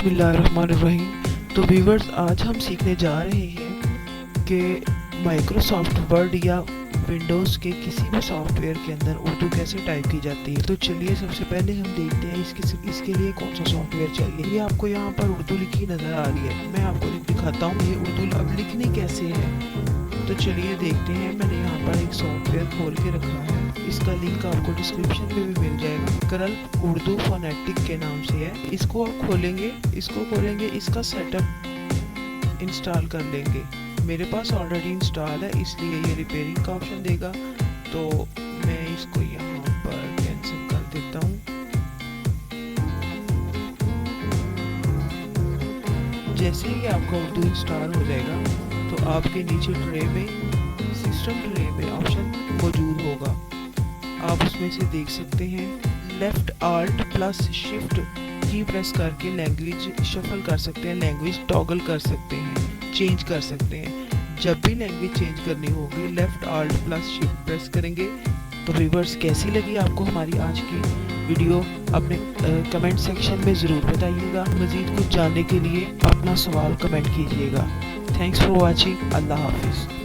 बिस्मिल्लाहिर्रहमानिर्रहीम। तो व्यूवर्स, आज हम सीखने जा रहे हैं कि माइक्रोसॉफ्ट वर्ड या विंडोज़ के किसी भी सॉफ्टवेयर के अंदर उर्दू कैसे टाइप की जाती है। तो चलिए सबसे पहले हम देखते हैं इसके लिए कौन सा सॉफ्टवेयर चाहिए। ये आपको यहाँ पर उर्दू लिखी नज़र आ रही है, मैं आपको दिखाता हूँ ये उर्दू अब लिखनी कैसे है। तो चलिए देखते हैं। मैंने यहाँ पर एक सॉफ्टवेयर खोल के रखा है, इसका लिंक आपको डिस्क्रिप्शन में भी मिल जाएगा। करल उर्दू फोनेटिक के नाम से है। इसको आप खोलेंगे, इसका सेटअप इंस्टॉल कर लेंगे। मेरे पास ऑलरेडी इंस्टॉल है, इसलिए ये रिपेयरिंग का ऑप्शन देगा, तो मैं इसको यहाँ पर कैंसिल कर देता हूँ। जैसे ही आपका उर्दू इंस्टॉल हो जाएगा तो आपके नीचे ट्रे में, सिस्टम ट्रे में ऑप्शन मौजूद होगा। आप उसमें से देख सकते हैं लेफ्ट आल्ट प्लस शिफ्ट की प्रेस करके लैंग्वेज शफल कर सकते हैं, लैंग्वेज टॉगल कर सकते हैं, चेंज कर सकते हैं। जब भी लैंग्वेज चेंज करनी होगी left alt plus shift press करेंगे। तो व्यूअर्स, कैसी लगी आपको हमारी आज की वीडियो अपने कमेंट सेक्शन में ज़रूर बताइएगा। मज़ीद कुछ जानने के लिए अपना सवाल कमेंट कीजिएगा। Thanks for watching. अल्लाह हाफिज़।